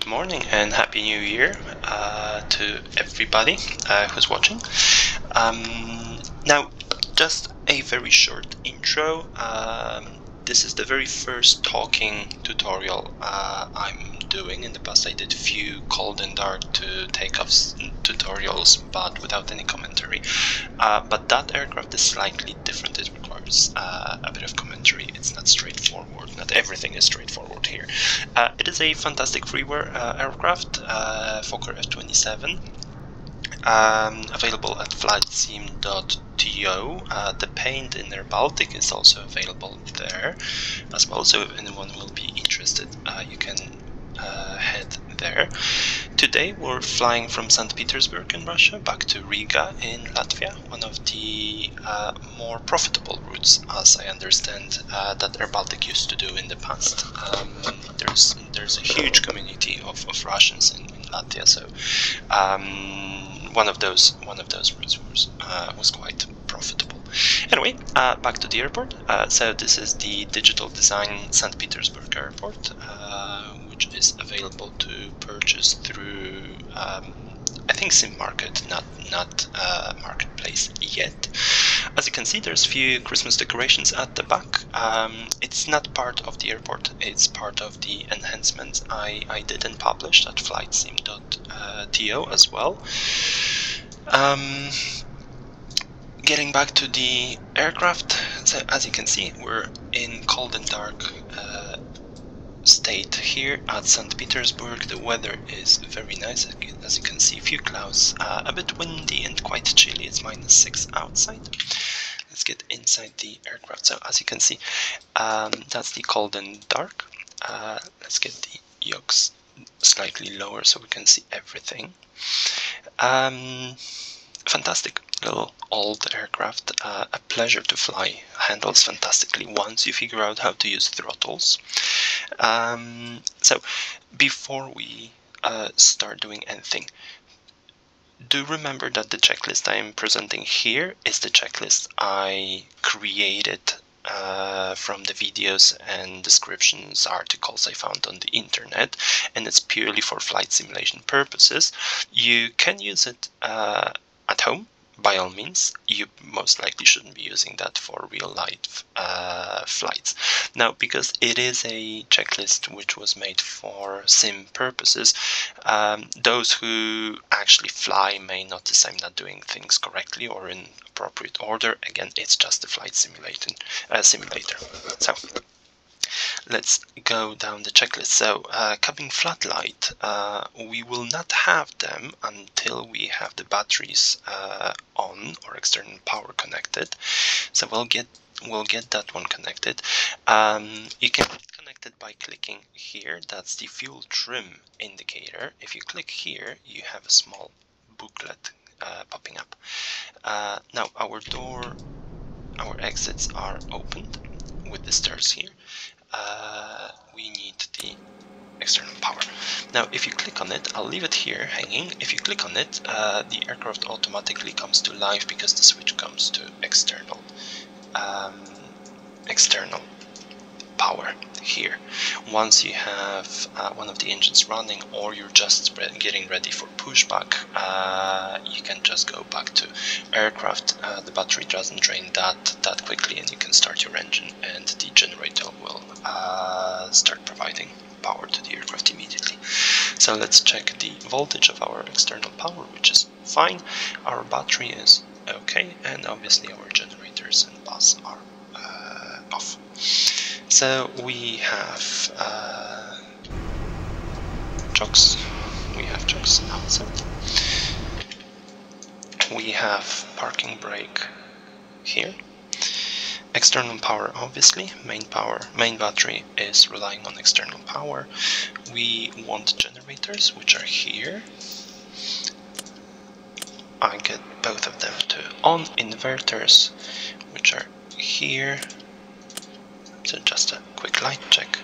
Good morning and Happy New Year to everybody who's watching. Now, just a very short intro. This is the very first talking tutorial I'm doing. In the past I did a few cold and dark to takeoff tutorials, but without any commentary. But that aircraft is slightly different. It requires a bit of commentary. It's not straightforward. Not everything is straightforward here. It is a fantastic freeware aircraft, Fokker F27. Available at flightsim.to. The paint in their Baltic is also available there as well, so if anyone will be interested, you can head there. Today we're flying from St. Petersburg in Russia back to Riga in Latvia, one of the more profitable routes, as I understand, that Air Baltic used to do in the past. There's a huge community of Russians in Latvia, so one of those routes was quite profitable. Anyway, back to the airport. So this is the digital design St. Petersburg airport, which is available to purchase through I think Sim Market, not Marketplace yet. As you can see, there's a few Christmas decorations at the back. It's not part of the airport, it's part of the enhancement I did and published at flightsim.to as well. Getting back to the aircraft, so as you can see, we're in cold and dark state here at St. Petersburg. The weather is very nice, as you can see, a few clouds, a bit windy and quite chilly. It's -6 outside. Let's get inside the aircraft. So as you can see, that's the cold and dark. Let's get the yokes slightly lower so we can see everything. Fantastic little old aircraft, a pleasure to fly, handles fantastically once you figure out how to use throttles. So before we start doing anything, do remember that the checklist I am presenting here is the checklist I created from the videos and descriptions, articles I found on the internet, and it's purely for flight simulation purposes. You can use it at home, by all means. You most likely shouldn't be using that for real life flights. Now, because it is a checklist which was made for sim purposes, those who actually fly may notice I'm not doing things correctly or in appropriate order. Again, it's just a flight simulator. So let's go down the checklist. So cabin flat light, we will not have them until we have the batteries on or external power connected. So we'll get that one connected. You can connect it by clicking here. That's the fuel trim indicator. If you click here, you have a small booklet popping up. Now our exits are opened with the stairs here. We need the external power. Now, if you click on it, I'll leave it here hanging. If you click on it, the aircraft automatically comes to life because the switch comes to external power here. Once you have one of the engines running, or you're just getting ready for pushback, you can just go back to aircraft. The battery doesn't drain that quickly, and you can start your engine, and the generator will start providing power to the aircraft immediately. So let's check the voltage of our external power, which is fine. Our battery is okay, and obviously our generators and bus are off. So we have chocks. We have chocks outside. We have parking brake here. External power, obviously. Main battery is relying on external power. We want generators, which are here. I get both of them to on. Inverters, which are here. So just a quick light check.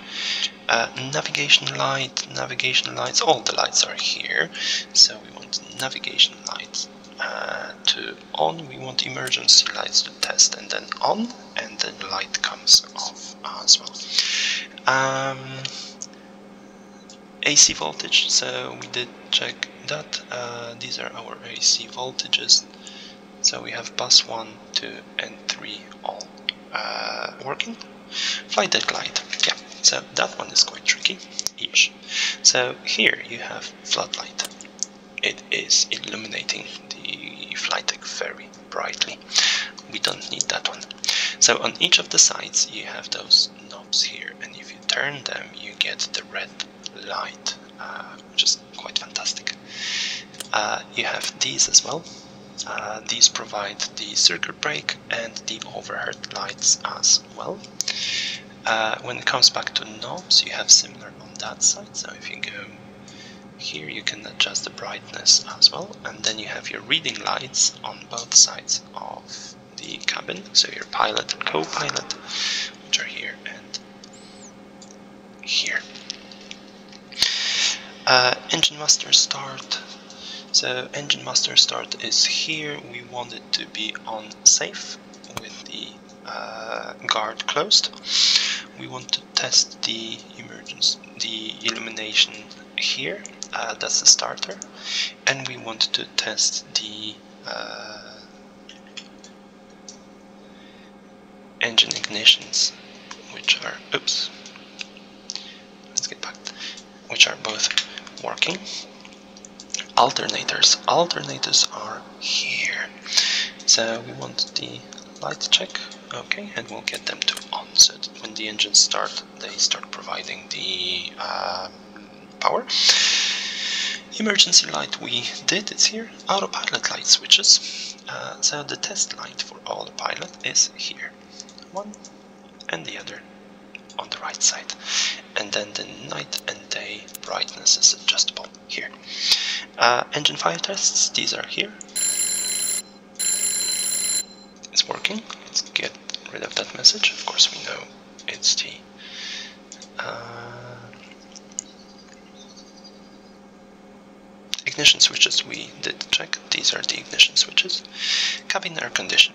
Navigation lights, all the lights are here. So we want navigation lights to on. We want emergency lights to test and then on, and then the light comes off as well. AC voltage, so we did check that. These are our AC voltages. So we have bus 1, 2 and 3 all working. Flight deck light, yeah, so that one is quite tricky each. So here you have floodlight. It is illuminating the flight deck very brightly. We don't need that one. So on each of the sides you have those knobs here, and if you turn them you get the red light, which is quite fantastic. You have these as well. These provide the circuit brake and the overhead lights as well. When it comes back to knobs, you have similar on that side. So if you go here, you can adjust the brightness as well, and then you have your reading lights on both sides of the cabin. So your pilot and co-pilot, which are here and here. Engine master start. So engine master start is here. We want it to be on safe with the guard closed. We want to test the illumination here. That's the starter, and we want to test the engine ignitions, which are which are both working. Alternators are here, so we want the light check, okay, and we'll get them to on, so that when the engines start, they start providing the power. Emergency light we did, it's here. Autopilot light switches, so the test light for autopilot is here, one and the other on the right side, and then the night and day brightness is adjustable here. Engine fire tests, these are here. It's working. Let's get rid of that message. Of course we know it's the ignition switches we did check. These are the ignition switches. Cabin air condition.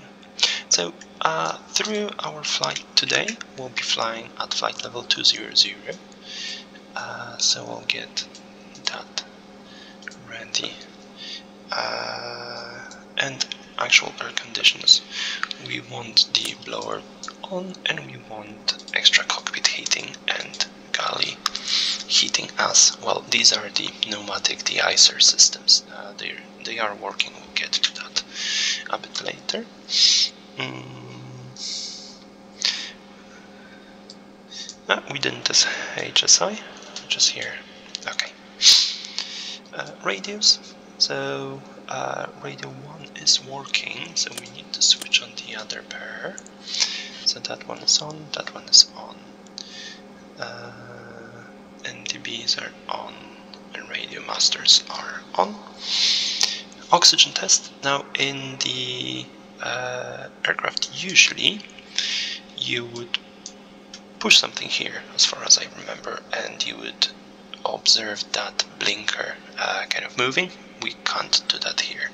So through our flight today, we'll be flying at flight level 200. So we'll get that ready. And actual air conditions. We want the blower on, and we want extra cockpit heating and galley heating as well. These are the pneumatic de-icer systems. They are working. We'll get to that a bit later. We didn't test HSI, which is here. Okay. Radios. So radio 1 is working, so we need to switch on the other pair. So that one is on, that one is on. NDBs are on, and radio masters are on. Oxygen test. Now in the aircraft, usually you would push something here, as far as I remember, and you would observe that blinker kind of moving. We can't do that here,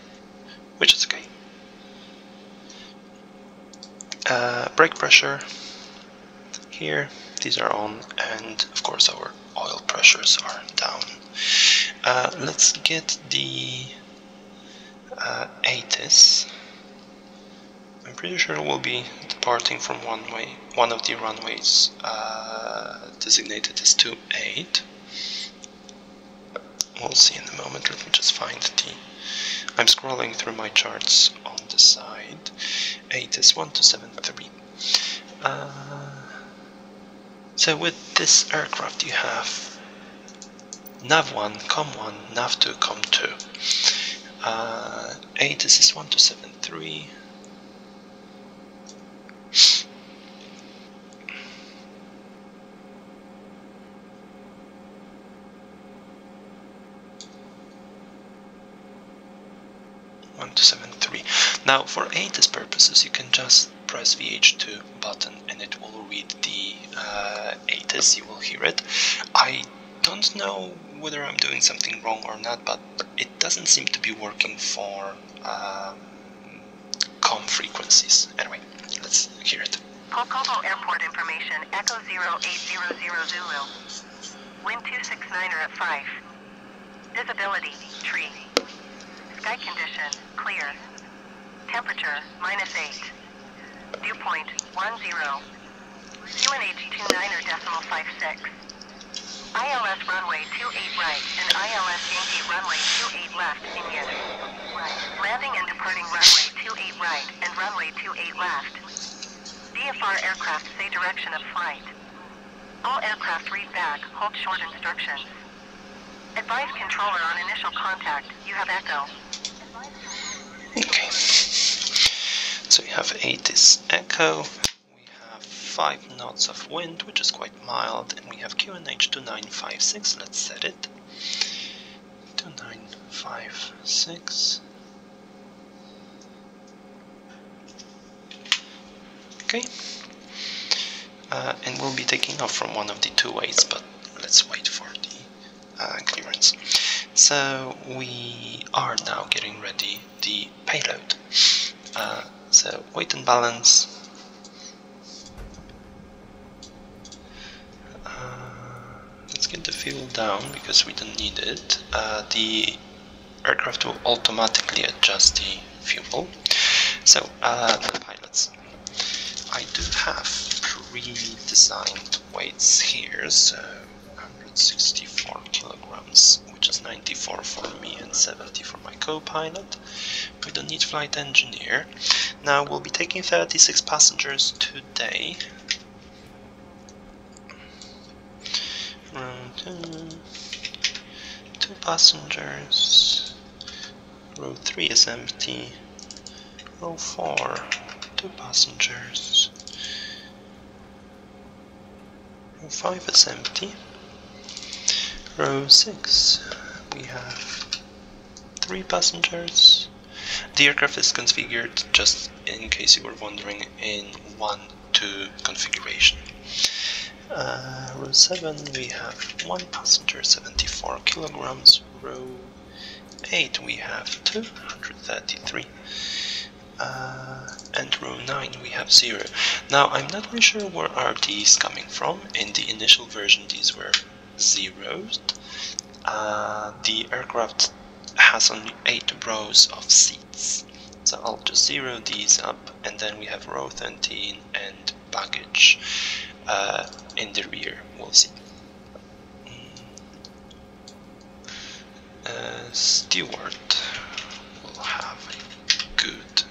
which is okay. Brake pressure here, these are on, and of course our oil pressures are down. Let's get the ATIS. I'm pretty sure we'll be departing from one of the runways designated as 28. We'll see in a moment. Let me just find the... I'm scrolling through my charts on the side. ATIS 1273. So with this aircraft you have NAV1, COM1, NAV2, COM2. ATIS is 1273. Now for ATIS purposes you can just press the H2 button and it will read the ATIS, you will hear it. I don't know whether I'm doing something wrong or not, but it doesn't seem to be working for COM frequencies. Anyway, let's hear it. Kokomo Airport information, Echo 08000. Wind 269er at 5. Visibility, tree. Sky condition, clear. Temperature, -8. Dew point, 10. QNH 29er.56. ILS runway 28 right and ILS Yankee runway 28 left in use. Landing and departing runway 28 right and runway 28 left. VFR aircraft say direction of flight. All aircraft read back, hold short instructions. Advise controller on initial contact, you have echo. Okay, so we have 8 is echo, we have 5 knots of wind, which is quite mild, and we have QNH 2956, let's set it. 2956. Okay, and we'll be taking off from one of the 2 ways, but let's wait for the clearance. So we are now getting ready the payload. So weight and balance. Let's get the fuel down because we don't need it. The aircraft will automatically adjust the fuel. So the pilots. I do have pre-designed weights here, so 164 kilograms, which is 94 for me and 70 for my co-pilot. We don't need flight engineer. Now we'll be taking 36 passengers today. Two passengers. Row 3 is empty. Row 4, 2 passengers. Row 5 is empty. Row 6, we have 3 passengers. The aircraft is configured, just in case you were wondering, in 1-2 configuration. Row 7, we have 1 passenger, 74 kilograms. Row 8, we have 233. And row 9 we have 0. Now I'm not really sure where are these coming from. In the initial version these were zeros. The aircraft has only 8 rows of seats, so I'll just zero these up, and then we have row 13 and baggage in the rear. We'll see. Steward will have a good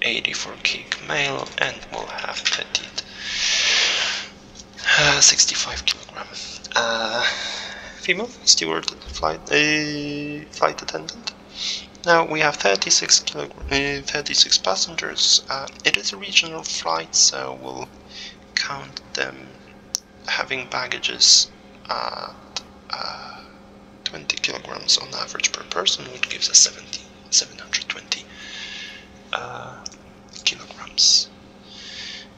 80 for kick male, and we'll have petite 65 kilogram. Female steward flight attendant. Now we have 36 passengers. It is a regional flight, so we'll count them having baggages at 20 kilograms on average per person, which gives us 720 kilograms.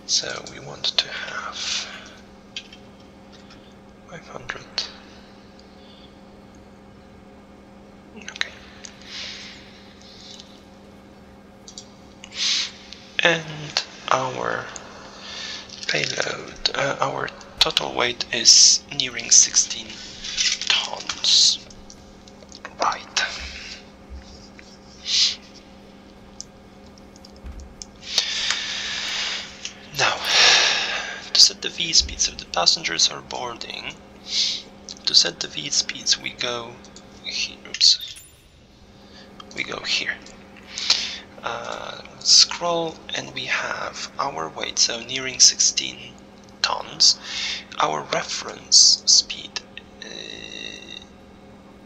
So we want to have 500. Okay. And our payload, our total weight is nearing 16 tons. Right. Now, to set the V speed, so the passengers are boarding. To set the V speeds, we go here. Oops. We go here. Scroll, and we have our weight, so nearing 16 tons. Our reference speed,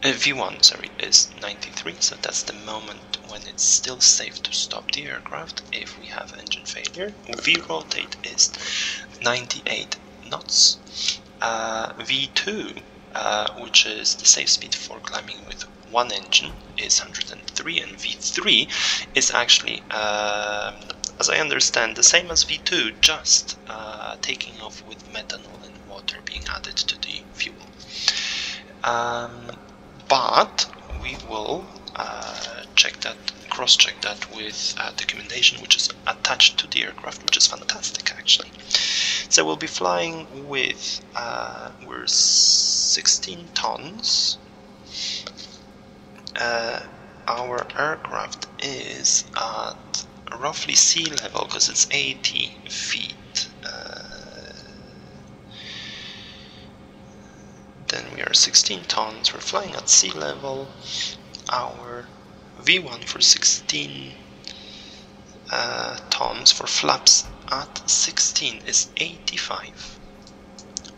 V1, sorry, is 93, so that's the moment when it's still safe to stop the aircraft if we have engine failure. V rotate is 98 knots. V2, which is the safe speed for climbing with one engine, is 103, and V3 is actually, as I understand, the same as V2, just taking off with methanol and water being added to the fuel. But we will cross-check that with documentation which is attached to the aircraft, which is fantastic actually. So we'll be flying with, we're 16 tons. Our aircraft is at roughly sea level because it's 80 feet. Then we are 16 tons, we're flying at sea level. Our V1 for 16 tons for flaps at 16 is 85.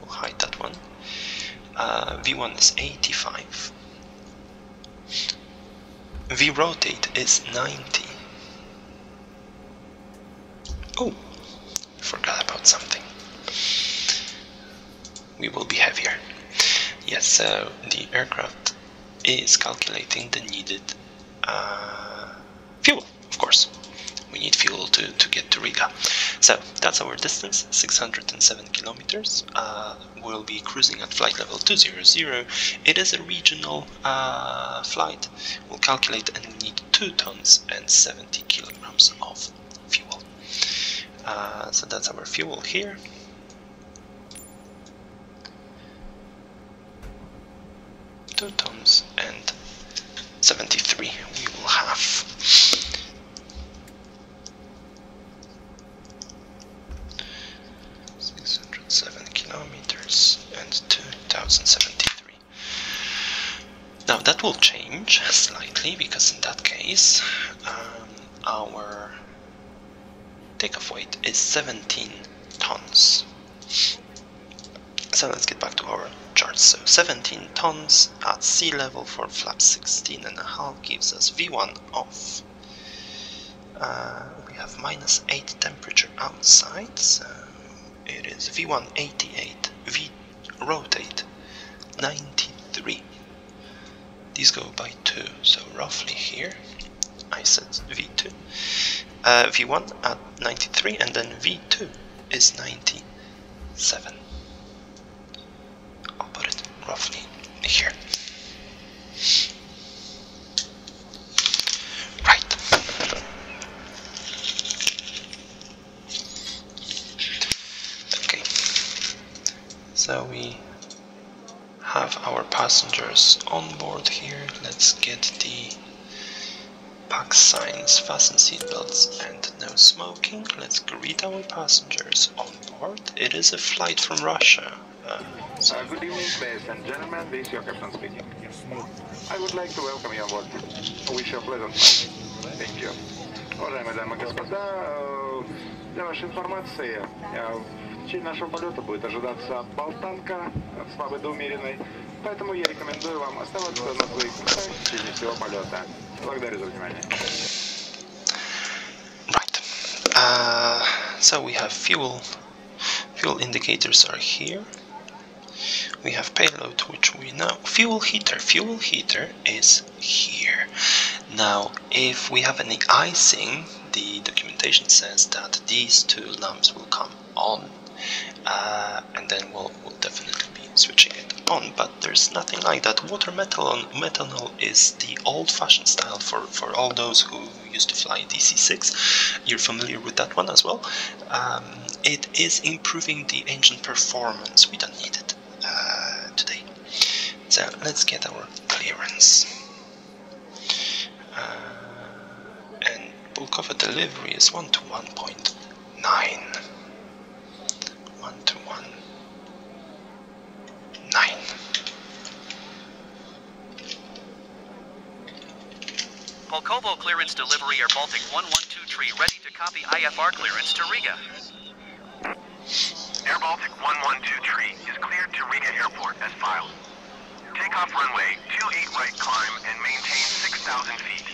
We'll hide that one. V1 is 85. V rotate is 90. Oh, forgot about something. We will be heavier. Yes, so the aircraft is calculating the needed fuel, of course. We need fuel to get to Riga. So that's our distance, 607 kilometers. We'll be cruising at flight level 200. It is a regional flight. We'll calculate and we need 2 tons and 70 kilograms of fuel. So that's our fuel here. Two tons and 73 we will have. 607 kilometers and 2073. Now that will change slightly because in that case our takeoff weight is 17 tons. So let's get back to our charts. So 17 tons at sea level for flap 16.5 gives us V1 off. We have -8 temperature outside, so it is V1 88, V rotate 93. These go by 2, so roughly here I said V2. V1 at 93 and then V2 is 97. I'll put it roughly here. Right. Okay. So we have our passengers on board here. Let's get the pack signs, fasten seatbelts and no smoking. Let's greet our passengers on board. It is a flight from Russia. Good evening, ladies and gentlemen. This is your captain speaking. I would like to welcome you on board. Wish you a pleasant flight. Thank you. Уважаемые дамы и господа, для вашей информации, в течение нашего полета будет ожидаться болтанка от слабой до умеренной, поэтому я рекомендую вам оставаться на своих местах в течение всего полета. Благодарю за внимание. Right. So we have fuel indicators are here. We have payload, which we know. Fuel heater is here. Now, if we have any icing, the documentation says that these 2 lamps will come on, and then we'll definitely be switching it on. But there's nothing like that. Water methanol is the old-fashioned style for all those who used to fly DC-6. You're familiar with that one as well. It is improving the engine performance. We don't need it today. So let's get our clearance. And bulk of a delivery is 1 to 1.9. 1 to 1.9. Polkovo clearance delivery Air Baltic 112 ready to copy IFR clearance to Riga. Air Baltic 112 is cleared to Riga Airport as filed. Takeoff runway 28 right climb and maintain 6,000 feet.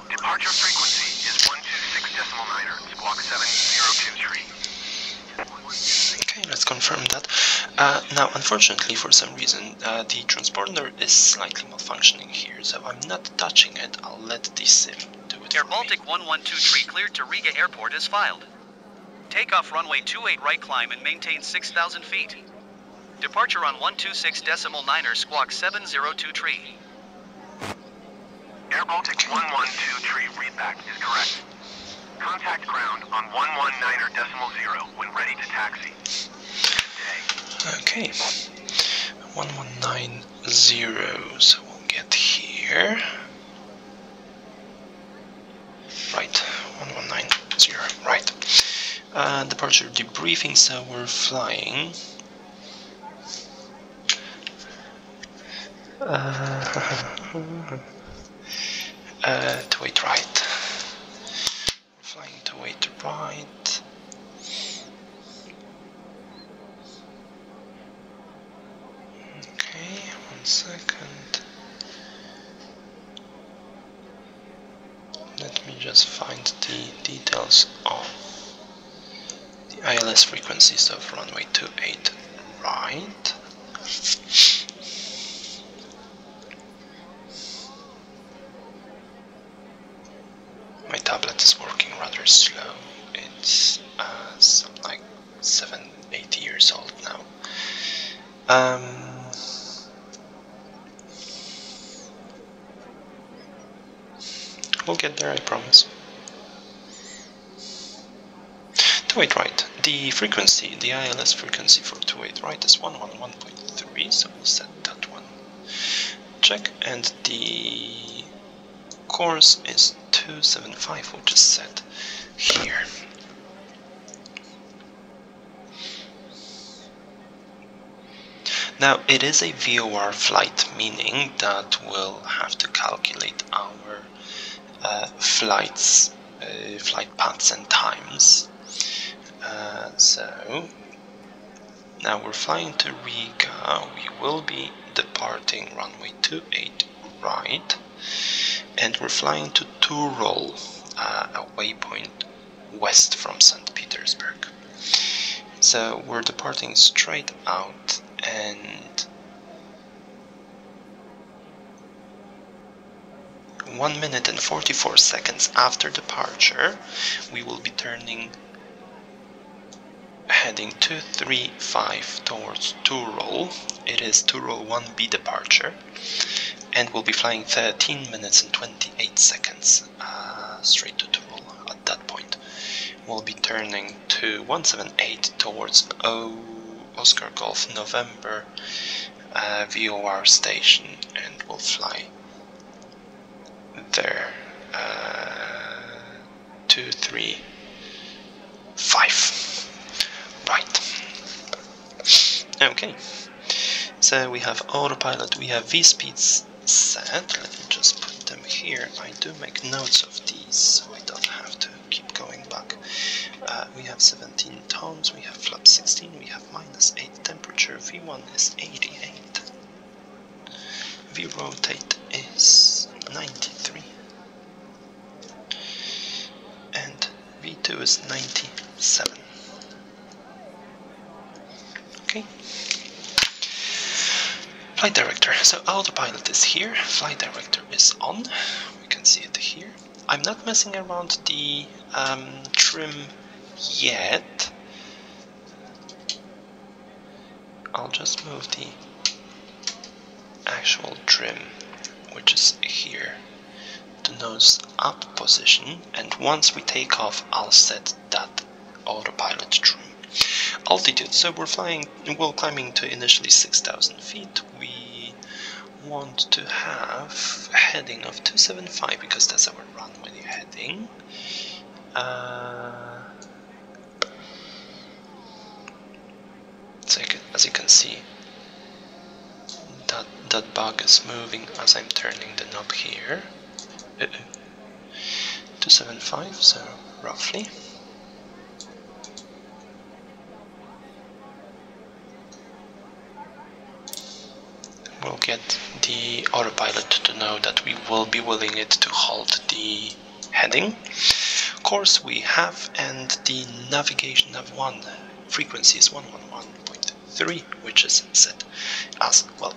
Departure frequency is 126.9er, squawk 7023. Okay, let's confirm that. Now, unfortunately, for some reason, the transponder is slightly malfunctioning here, so I'm not touching it. I'll let the sim do it. Air Baltic 112 cleared to Riga Airport as filed. Takeoff runway 28 right climb and maintain 6,000 feet. Departure on 126.9er, squawk 7023. Air Baltic 112 readback is correct. Contact ground on 119.0 when ready to taxi. Okay, 1190, so we'll get here. Right, 1190, right. Departure debriefing, so we're flying. To wait right. We're flying to wait right. Okay, 1 second. Let me just find the details of the ILS frequencies of runway 28 right. My tablet is working rather slow. It's something like 7-8 years old now. We'll get there, I promise. To wait right. The frequency, the ILS frequency for to wait right is 111.3, so we'll set that one. Check, and the course is 275, which is set here. Now, it is a VOR flight, meaning that we'll have to calculate our flight paths and times. So now we're flying to Riga. We will be departing runway 28 right, and we're flying to Turol, a waypoint west from St. Petersburg. So we're departing straight out, and 1 minute and 44 seconds after departure, we will be heading 235 towards Turol. It is Turol 1B departure, and we'll be flying 13 minutes and 28 seconds straight to Turol. At that point, we'll be turning to 178 towards Oscar Golf November VOR station, and we'll fly there. 235. Right. Okay. So we have autopilot, we have V-speeds set. Let me just put them here. I do make notes of these, so I don't have to keep going back. We have 17 tons, we have flap 16, we have -8 temperature, V1 is 88. V-rotate is 93. And V2 is 97. Okay. Flight director. So autopilot is here, flight director is on. We can see it here. I'm not messing around the trim yet. I'll just move the actual trim, which is here, to nose up position, and once we take off, I'll set that autopilot trim. Altitude, so we're climbing to initially 6,000 feet. We want to have a heading of 275 because that's our runway heading. So as you can see, that bug is moving as I'm turning the knob here. 275, so roughly. We'll get the autopilot to know that we will be willing it to hold the heading. Course we have, and the navigation nav 1 frequency is 111.3, which is set as well.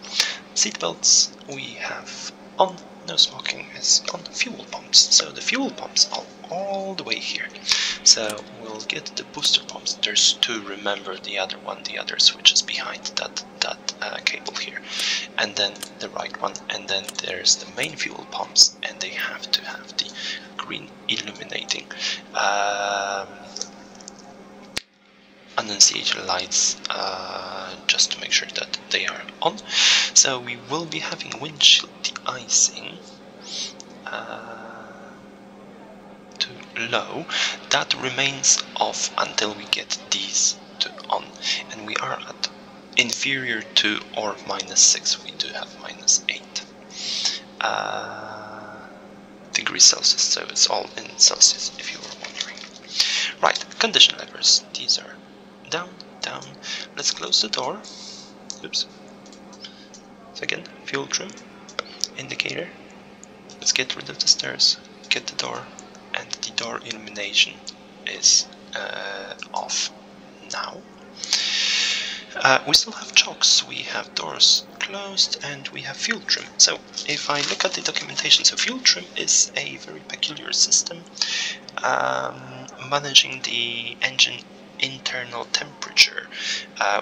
Seatbelts we have on, no smoking is on. Fuel pumps, so the fuel pumps are all the way here. So we'll get the booster pumps. There's two, remember, the other switch is behind that cable here, and then the right one, and then there's the main fuel pumps, and they have to have the green illuminating annunciator lights just to make sure that they are on. So we will be having windshield de-icing to low. That remains off until we get these to on, and we are at inferior to or -6. We do have -8 degrees Celsius, so it's all in Celsius if you were wondering. Right, condition levers. These are down, down. Let's close the door. Oops. So again, fuel trim, indicator. Let's get rid of the stairs, get the door, and the door illumination is off now. We still have chocks, we have doors closed, and we have fuel trim. So if I look at the documentation, so fuel trim is a very peculiar system managing the engine internal temperature,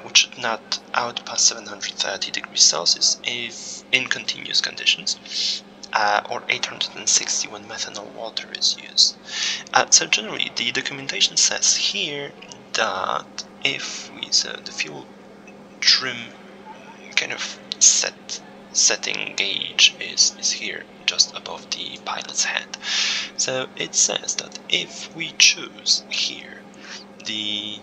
which should not outpass 730 degrees Celsius if in continuous conditions, or 860 when methanol water is used. So generally the documentation says here that if we, so the fuel trim kind of setting gauge is here just above the pilot's head. So it says that if we choose here the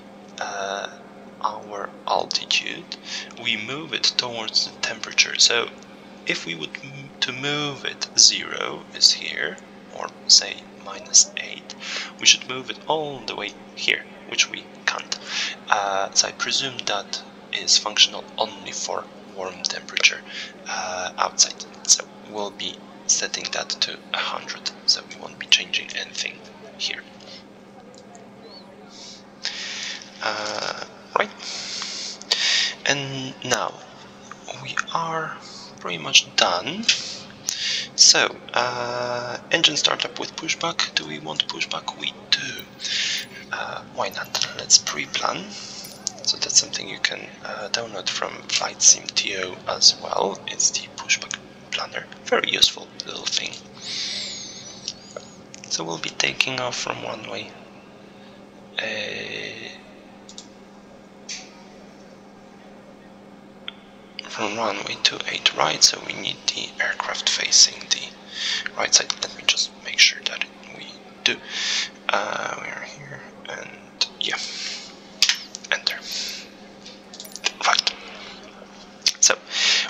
our altitude, we move it towards the temperature. So if we would to move it, 0 is here, or say -8, we should move it all the way here, which we can't. So I presume that is functional only for warm temperature outside. So we'll be setting that to 100, so we won't be changing anything here. Right, and now we are pretty much done. So engine startup with pushback. Do we want pushback? We do. Why not? Let's pre-plan. So that's something you can download from flightsim.to as well. It's the pushback planner. Very useful little thing. So we'll be taking off from runway from runway 28 right, so we need the aircraft facing the right side. Let me just make sure that we do. We are here, and yeah, enter. Right. So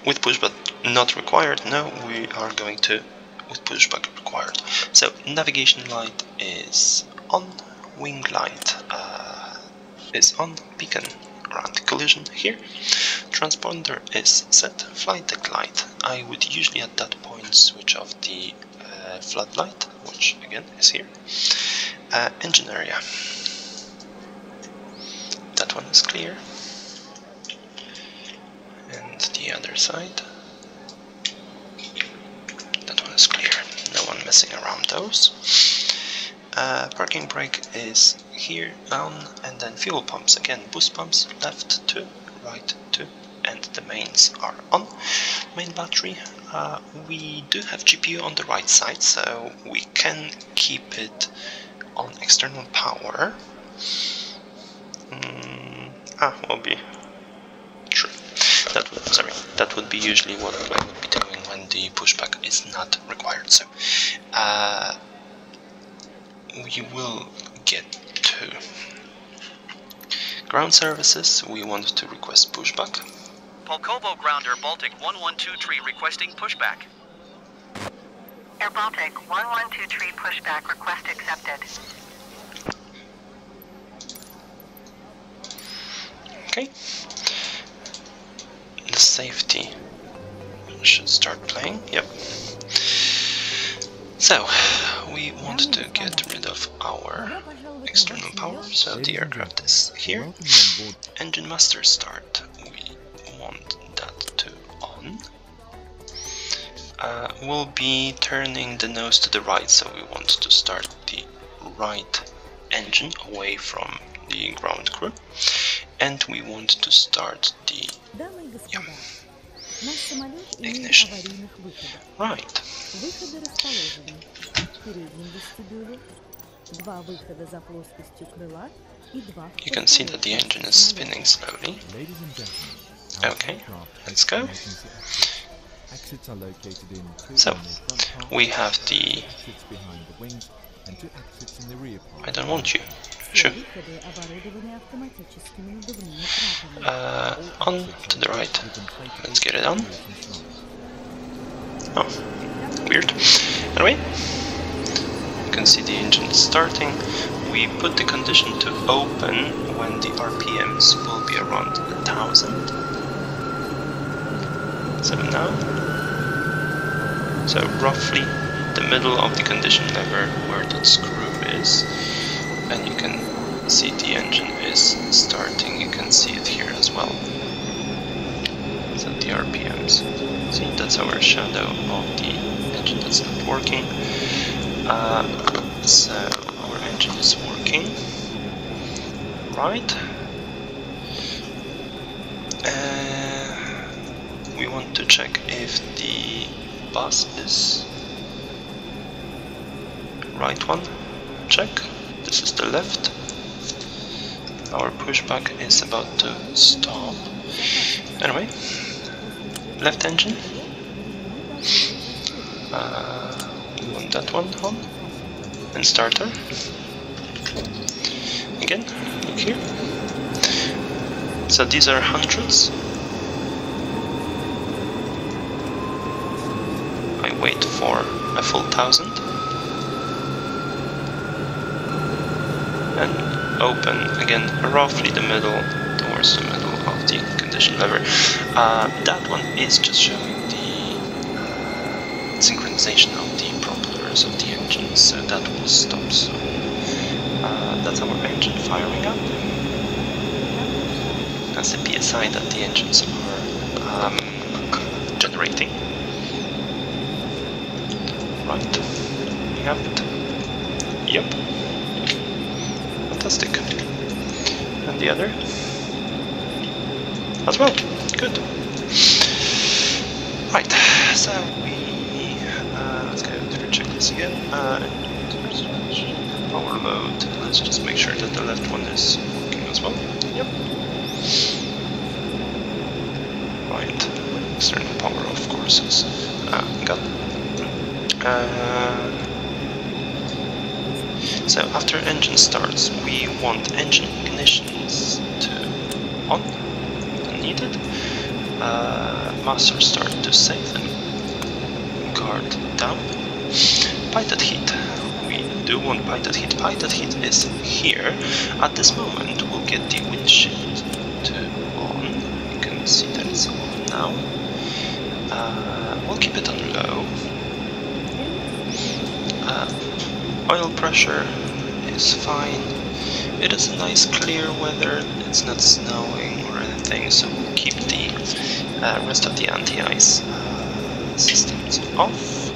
with pushback not required, no, we are going to with pushback required. So navigation light is on, wing light is on, beacon ground collision here. Transponder is set, flight deck light. I would usually at that point switch off the floodlight, which again is here. Engine area. That one is clear. And the other side. That one is clear. No one messing around those. Parking brake is here on, and then fuel pumps. Again, boost pumps left 2, right 2, and the mains are on. Main battery, we do have GPU on the right side, so we can keep it on external power. Will be true. That would be usually what I would be doing when the pushback is not required. So we will get to ground services. We want to request pushback. Pulkovo grounder Baltic 1123 requesting pushback. Air Baltic 1123 pushback request accepted. Okay. The safety should start playing. Yep. So we want to get rid of our external power, so the aircraft is here. Engine master start, we want that to on. We'll be turning the nose to the right, so we want to start the right engine away from the ground crew, and we want to start the ignition. Right. You can see that the engine is spinning slowly. Ladies and gentlemen, Okay, let's go. So, we have the... I don't want you. Sure. On to the right. Let's get it on. Oh, weird. Anyway, you can see the engine starting. We put the condition to open when the RPMs will be around 1000. So now, so roughly the middle of the condition lever where that screw is, and you can see the engine is starting. You can see it here as well. So the RPMs. See, that's our shadow of the engine that's not working. So our engine is working, right? We want to check if the bus is right one. Check. This is the left. Our pushback is about to stop. Anyway, left engine. We want that one on. And starter. Again, look here. So these are hundreds. I wait for a full 1000. And open again, roughly the middle, towards the middle of the condition lever. That one is just showing the synchronization of the propellers of the engine, so that will stop soon. That's our engine firing up. That's the PSI that the engines are generating. Right, we have it. Yep. Fantastic. And the other as well. Good. Right, so we let's go to the checklist again. Power load. Let's just make sure that the left one is working as well. Yep. Right. External power, of course, is got. So after engine starts, we want engine ignitions to on when needed, master start to safe and guard down. Pitot heat, we do want pitot heat. Pitot heat is here. At this moment we'll get the windshield to on. You can see that it's on now. We'll keep it on low. Oil pressure is fine. It is a nice clear weather, it's not snowing or anything, so we'll keep the rest of the anti-ice systems off.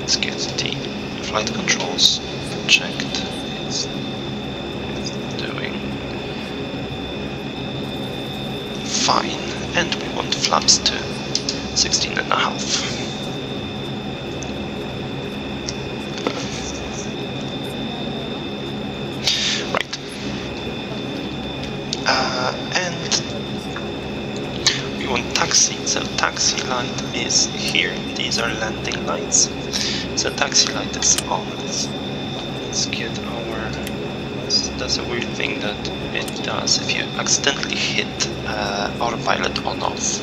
Let's get the flight controls checked. It's doing fine, and we want the flaps to 16.5. And we want taxi, so taxi light is here. These are landing lights. So taxi light is on. Let's get our... That's a weird thing that it does if you accidentally hit autopilot on off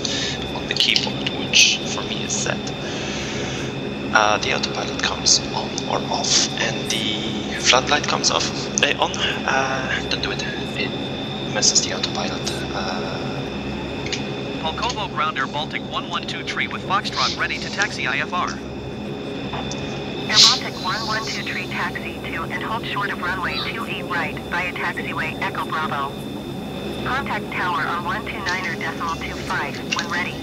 on the keyboard, which for me is set. The autopilot comes on or off, and the floodlight comes off. On. Don't do it. It messes the autopilot. Polkovo grounder Baltic 112 with Foxtrot ready to taxi IFR. Air Baltic 112 taxi to and hold short of runway 28 right via taxiway Echo Bravo. Contact tower on 129.25 when ready.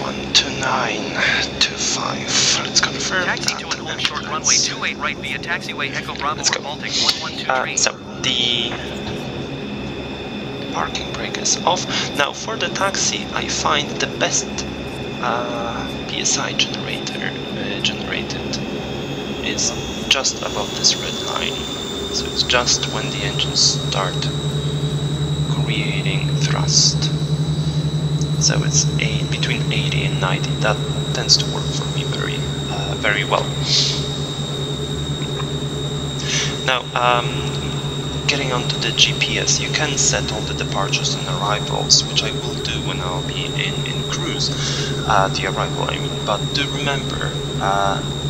129.25. Let's confirm. Taxi to and hold short runway 28 right via taxiway Echo Bravo or Baltic 112. So the parking brake is off. Now for the taxi, I find the best PSI generated is just above this red line. So it's just when the engines start. creating thrust. So it's between 80 and 90. That tends to work for me very well. Now, getting onto the GPS, you can set all the departures and arrivals, which I will do when I'll be in cruise, the arrival I mean, but do remember,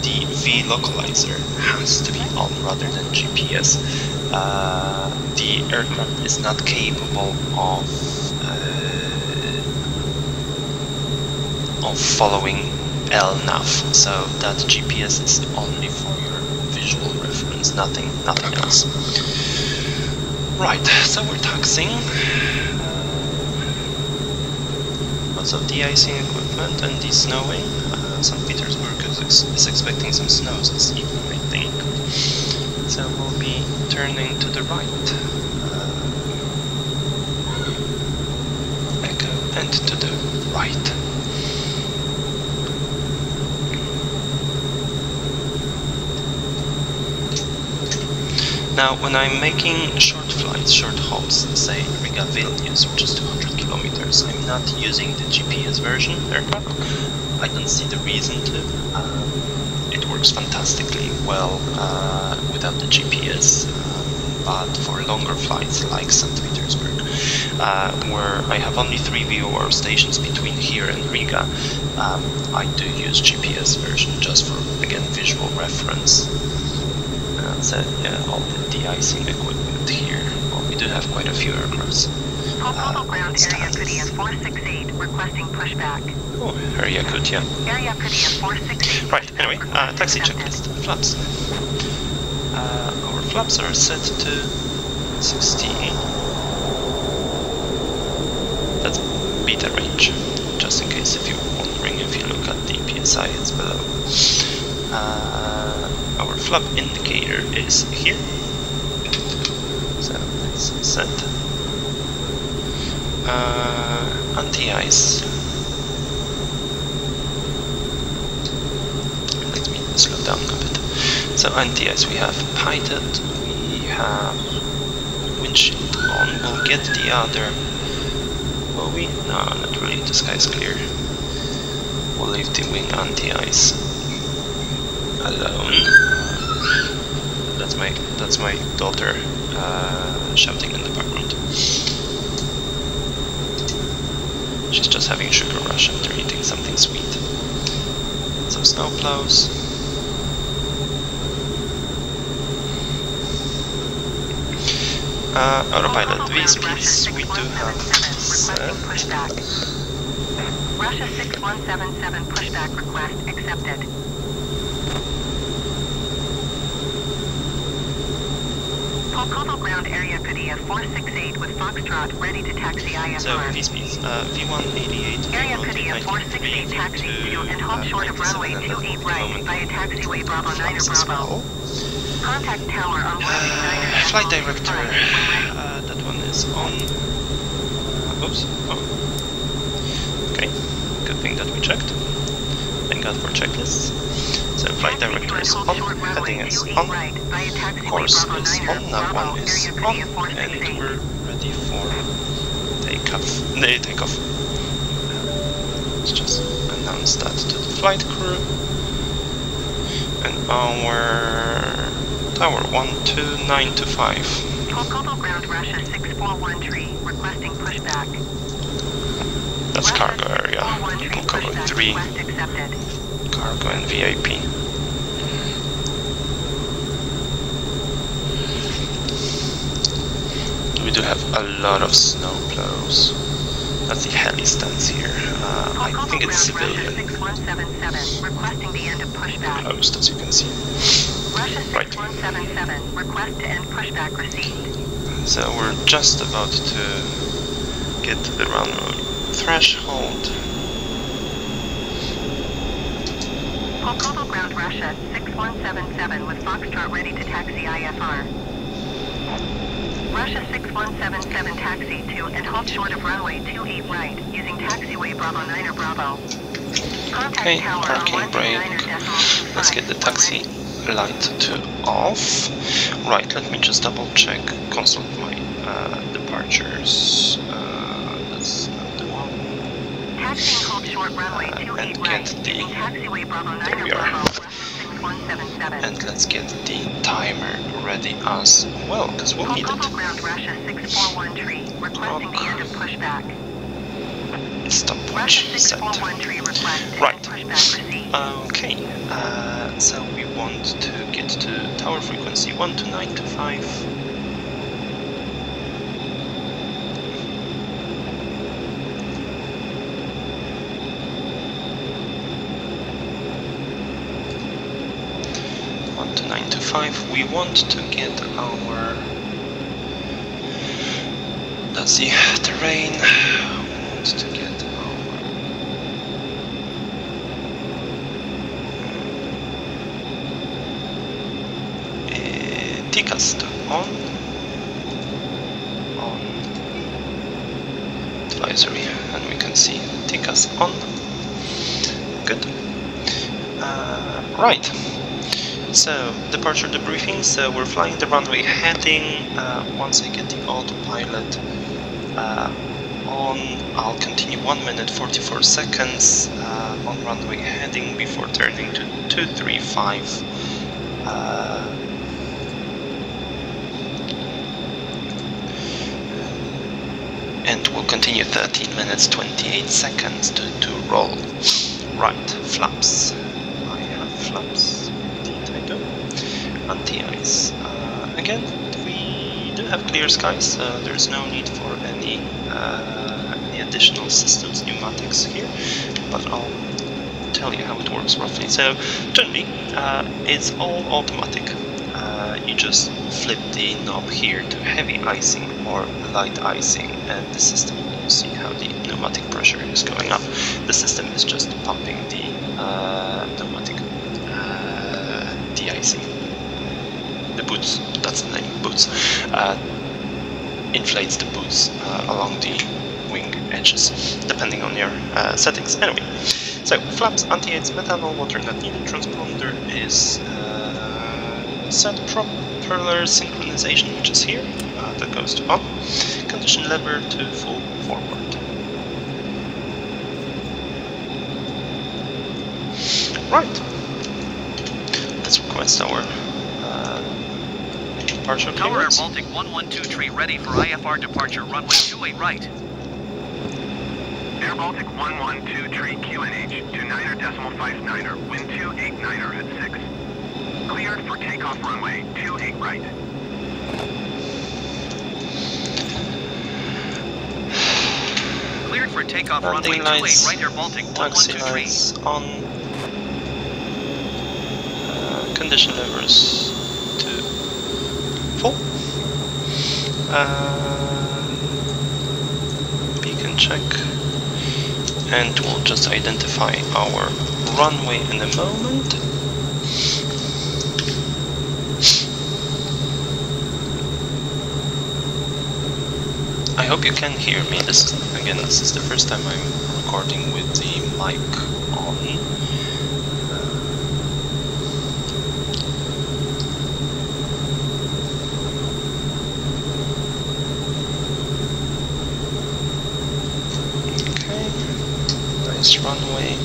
the V localizer has to be on rather than GPS. The aircraft is not capable of following LNAV, so that GPS is only for your visual reference, nothing else. Right, so we're taxiing. Lots of de-icing equipment and de-snowing. St. Petersburg is expecting some snows this evening, I think. So we'll be turning to the right. Echo, and to the right. Now, when I'm making short flights, short hops, say Riga-Vilnius, which is 200 kilometers, I'm not using the GPS version aircraft. I don't see the reason to. It works fantastically well without the GPS, but for longer flights like St. Petersburg, where I have only 3 VOR stations between here and Riga, I do use GPS version just for, again, visual reference. So yeah, all the de-icing equipment here. Well, we do have quite a few aircrafts. Ground area Yakutia 468 requesting pushback. Oh, area Yakutia. Area Yakutia 468. Right, anyway, taxi checklist. Flaps. Our flaps are set to 16. That's beta range, just in case if you're wondering. If you look at the PSI, it's below. Our flap indicator is here, so let's set anti-ice. Let me slow down a bit. So anti-ice, we have pitot, we have windshield on. We'll get the other. Will we? No, not really. The sky's clear. We'll leave the wing anti-ice alone. That's my daughter shouting in the background. She's just having sugar rush after eating something sweet. Some snow plows. Autopilot V-speeds we do have set. Russia 6177 pushback request accepted. Polkovo ground area Yakutia 468 with Foxtrot ready to taxi IFR. So V-speeds, V188, Area Yakutia 468 taxi to and hold short of runway 28 right via taxiway Bravo 9 Bravo. Contact tower on 129. Flight director, that one is on. Oops. Oh. Okay, good thing that we checked. Thank God for checklists. So flight director is on, heading is on, course is on, nav one is on, and we're ready for takeoff. Let's just announce that to the flight crew. And our tower 12925. Polkovo ground Russia 6413 requesting pushback. That's cargo area. Polkovo 3. Cargo and VIP. We do have a lot of snow plows. That's the heli stands here. I think it's civilian. Requesting the end of pushback. Closed, as you can see. Right. 6177 request to end pushback received. So we're just about to get to the runway threshold. Polkovo ground Russia 6177 with Foxtrot ready to taxi IFR. Russia 6177 taxi to and halt short of runway 28 right using taxiway Bravo 9 Bravo. Contact Okay, tower parking brake. Let's get the taxi light to off. Right, let me just double check, consult my the departures. That's not the one. Taxiing hold short runway 28 and right. get the. Using taxiway Bravo 9 There we are. Bravo 6177. And let's get the timer ready as well, because we'll need it. Ground Russia 641 tree. Requesting the end of pushback. Stopwatch Russia set. 641 tree request. Right. Pushback received. Okay, so we want to get to tower frequency 12925. We want to get our, that's the terrain, we want to get our TCAS on advisory, and we can see TCAS on. Good. Right. So, departure debriefing. So we're flying the runway heading. Once I get the autopilot on, I'll continue 1 minute 44 seconds on runway heading before turning to 235. And we'll continue 13 minutes 28 seconds to roll. Right, flaps. I have flaps. Anti-ice. Again, we do have clear skies, so there's no need for any additional systems, pneumatics here, but I'll tell you how it works roughly. So, generally, it's all automatic. You just flip the knob here to heavy icing or light icing, and the system, you see how the pneumatic pressure is going up. The system is just pumping the pneumatic de-icing. The boots, that's the name, boots, inflates the boots along the wing edges, depending on your settings. Anyway, so flaps, anti-aids, methanol, water not needed, transponder is set, propeller synchronization, which is here, that goes to on, condition lever to full forward. Right, let's request our departure Tower Air clearance. Baltic 112 tree ready for IFR departure runway 28 right. Air Baltic 112 tree QNH 29.59er, wind 289er at 6. Cleared for takeoff runway 28 right. Cleared for takeoff Landing runway 28 lights, right Air Baltic taxi 112 tree. lights on, condition levers to full, beacon check, and we'll just identify our runway in a moment. I hope you can hear me. This is the first time I'm recording with the mic on. Okay, nice runway.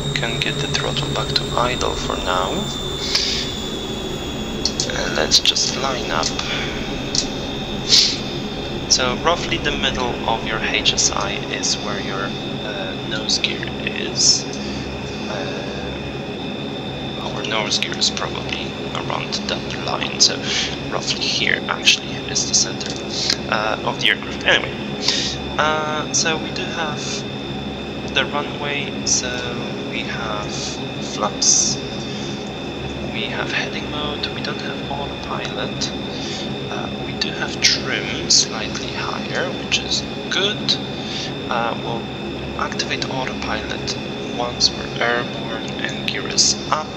We can get the throttle back to idle for now. And let's just line up. So roughly the middle of your HSI is where your nose gear is. Our nose gear is probably around that line, so roughly here actually is the center of the aircraft. Anyway, so we do have the runway, so we have flaps, we have heading mode, we don't have autopilot. We do have trim slightly higher, which is good. We'll activate autopilot once we're airborne and gear is up.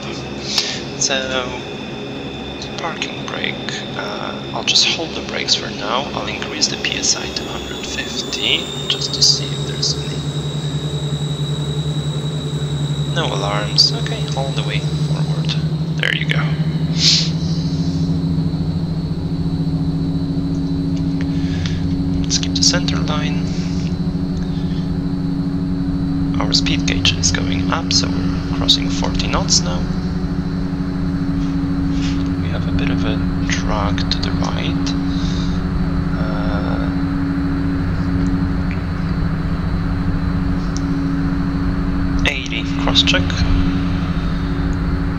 So, parking brake, I'll just hold the brakes for now. I'll increase the PSI to 150 just to see if there's any. No alarms. Okay, all the way forward. There you go. center line. Our speed gauge is going up, so we're crossing 40 knots now. We have a bit of a drag to the right. 80 cross-check.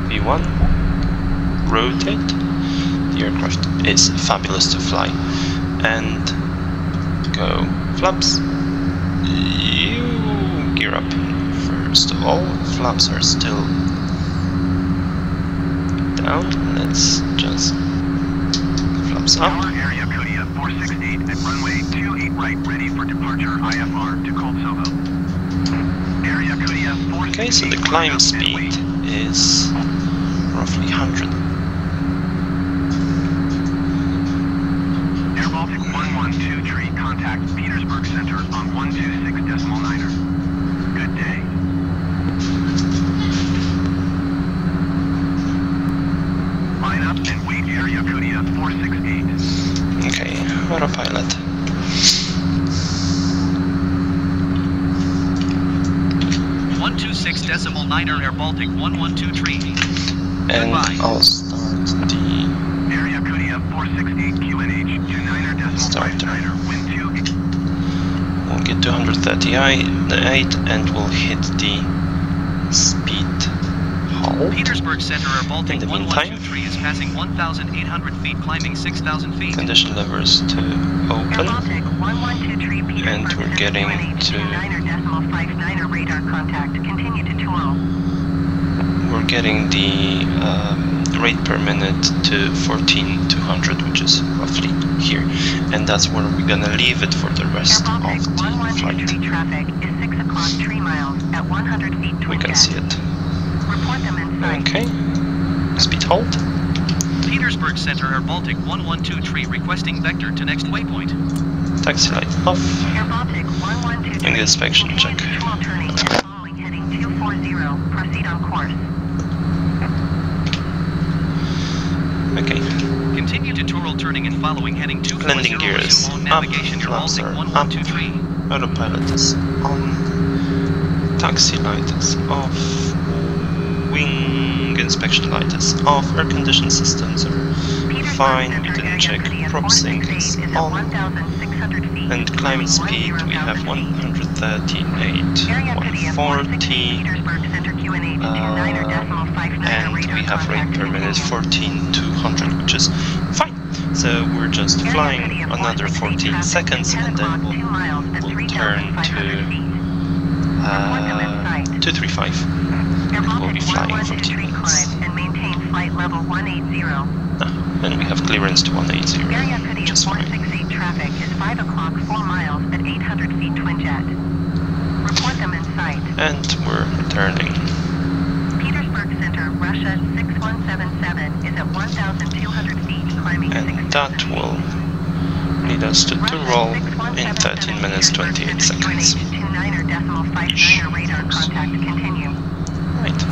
V1. Rotate. The aircraft is fabulous to fly. And go flaps. You gear up. First of all, flaps are still down. Let's just flaps up. Area Kodia 468 at runway 28 right, ready for departure IFR to Koltsovo. Area Kodia 468. Okay, so the climb speed is roughly 100. Air Baltic 112 contact Petersburg Center on 126.9er. Good day. Line up and wait Area Kodia 468. Okay, autopilot. .9er Air Baltic 112 And I'll start the Area Kodia 468 QNH 29er.59er wind 2. We'll get 238 and we'll hit the speed halt. Petersburg Center Air Baltic In the meantime, 1123 is passing 1,800 feet, climbing 6,000 feet. condition levers to open, And we're getting to radar contact. Continue to 20. we're getting the rate per minute to 14,200, which is roughly here, and that's where we're gonna leave it for the rest of the flight. Traffic is 6 o'clock 3 miles at 100 feet. We can see it. Report them in sight. Okay, speed halt. Petersburg Center Air Baltic 1123 requesting vector to next waypoint. Taxi light off. Air Baltic 1123. And the inspection check. Control turning and following heading 240. Proceed on course. Okay, Continue to Tural turning and following heading 240. landing gear is Zoom on up, navigation Air flaps Baltic are up, 1123. autopilot is on, taxi light is off, wing inspection light is off, air condition systems are fine, we can check prop sync is on, and climb speed we have 138, 140, and we have rate per minute 14,200, which is fine. So we're just flying another 14 seconds and then we'll turn to 235 and we'll be flying 14 minutes. And we have clearance to 180, which is fine. Traffic is 5 o'clock 4 miles at 800 feet twin jet. Report them in sight. And we're turning. Petersburg Center, Russia 6177 is at 1,200 feet, climbing 6. And that will lead us to roll in 13 minutes 28 seconds. 29er.59er radar contact continue. Right.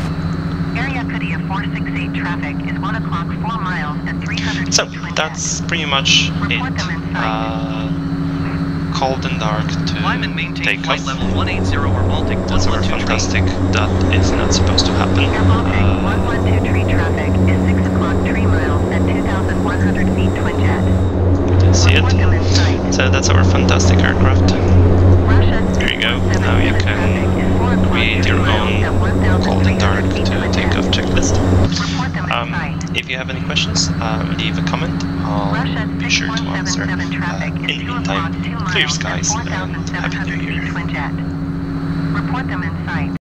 Area Kodia 468 traffic is 1 o'clock 4 miles at 300 So feet twin that's pretty much it. Cold and dark to Climb and maintain takeoff. flight level 180 or Baltic That's our 1123. fantastic. That is not supposed to happen. Air Baltic 1123 traffic is 6 o'clock 3 miles at 2,100 feet twin jet. You can see Report them in sight. it. So that's our fantastic aircraft. Russia There you go. Now you can create your own cold and dark to takeoff checklist. If you have any questions, leave a comment. I'll be sure to answer. In the meantime, clear skies and Happy New Year. Report them in sight.